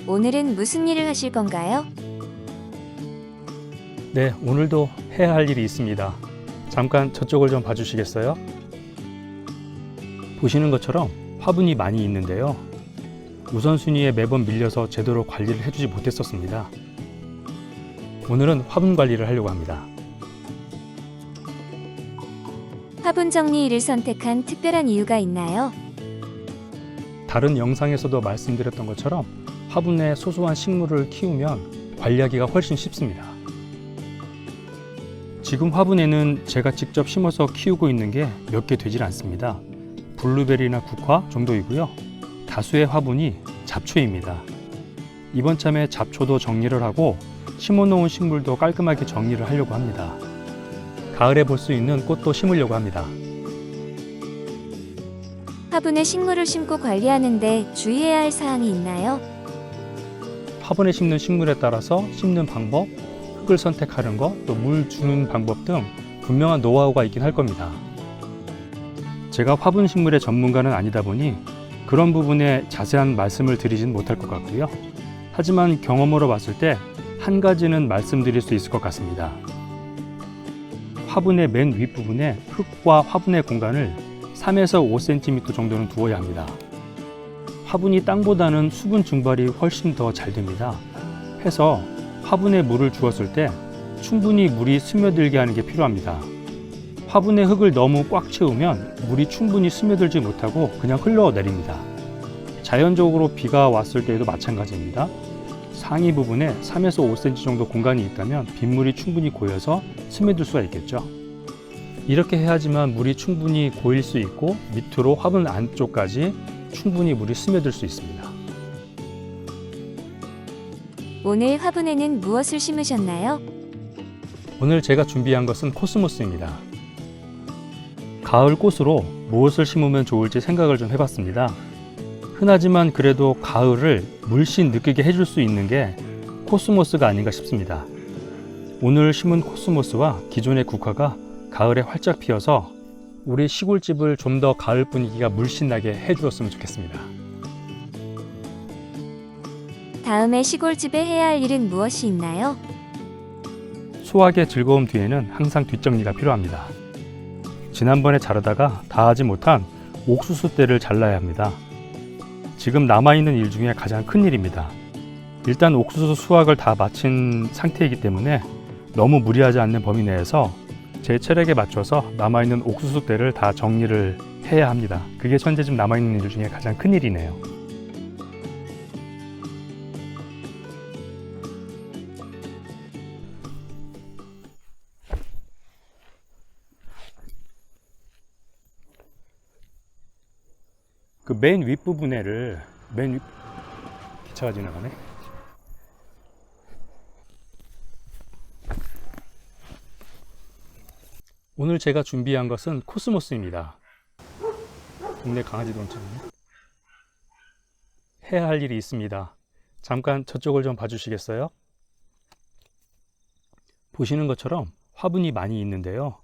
오늘은 무슨 일을 하실 건가요? 네, 오늘도 해야 할 일이 있습니다. 잠깐 저쪽을 좀 봐주시겠어요? 보시는 것처럼 화분이 많이 있는데요. 우선순위에 매번 밀려서 제대로 관리를 해주지 못했었습니다. 오늘은 화분 관리를 하려고 합니다. 화분 정리 일을 선택한 특별한 이유가 있나요? 다른 영상에서도 말씀드렸던 것처럼 화분에 소소한 식물을 키우면 관리하기가 훨씬 쉽습니다. 지금 화분에는 제가 직접 심어서 키우고 있는 게 몇 개 되질 않습니다. 블루베리나 국화 정도이고요. 다수의 화분이 잡초입니다. 이번 참에 잡초도 정리를 하고 심어놓은 식물도 깔끔하게 정리를 하려고 합니다. 가을에 볼 수 있는 꽃도 심으려고 합니다. 화분에 식물을 심고 관리하는데 주의해야 할 사항이 있나요? 화분에 심는 식물에 따라서 심는 방법, 흙을 선택하는 것, 또 물 주는 방법 등 분명한 노하우가 있긴 할 겁니다. 제가 화분 식물의 전문가는 아니다 보니 그런 부분에 자세한 말씀을 드리진 못할 것 같고요. 하지만 경험으로 봤을 때 한 가지는 말씀드릴 수 있을 것 같습니다. 화분의 맨 윗부분에 흙과 화분의 공간을 3에서 5cm 정도는 두어야 합니다. 화분이 땅보다는 수분 증발이 훨씬 더 잘 됩니다. 해서 화분에 물을 주었을 때 충분히 물이 스며들게 하는 게 필요합니다. 화분의 흙을 너무 꽉 채우면 물이 충분히 스며들지 못하고 그냥 흘러내립니다. 자연적으로 비가 왔을 때에도 마찬가지입니다. 상위 부분에 3에서 5cm 정도 공간이 있다면 빗물이 충분히 고여서 스며들 수가 있겠죠. 이렇게 해야지만 물이 충분히 고일 수 있고 밑으로 화분 안쪽까지 충분히 물이 스며들 수 있습니다. 오늘 화분에는 무엇을 심으셨나요? 오늘 제가 준비한 것은 코스모스입니다. 가을 꽃으로 무엇을 심으면 좋을지 생각을 좀 해봤습니다. 흔하지만 그래도 가을을 물씬 느끼게 해줄 수 있는 게 코스모스가 아닌가 싶습니다. 오늘 심은 코스모스와 기존의 국화가 가을에 활짝 피어서 우리 시골집을 좀 더 가을 분위기가 물씬 나게 해주었으면 좋겠습니다. 다음에 시골집에 해야 할 일은 무엇이 있나요? 수확의 즐거움 뒤에는 항상 뒷정리가 필요합니다. 지난번에 자르다가 다 하지 못한 옥수수대를 잘라야 합니다. 지금 남아있는 일 중에 가장 큰 일입니다. 일단 옥수수 수확을 다 마친 상태이기 때문에 너무 무리하지 않는 범위 내에서 제 체력에 맞춰서 남아있는 옥수수대를 다 정리를 해야 합니다. 그게 현재 지금 남아있는 일 중에 가장 큰 일이네요. 그 맨 윗부분에를 기차가 지나가네. 오늘 제가 준비한 것은 코스모스입니다. 동네 강아지도 엄청 해야 할 일이 있습니다. 잠깐 저쪽을 좀 봐주시겠어요? 보시는 것처럼 화분이 많이 있는데요.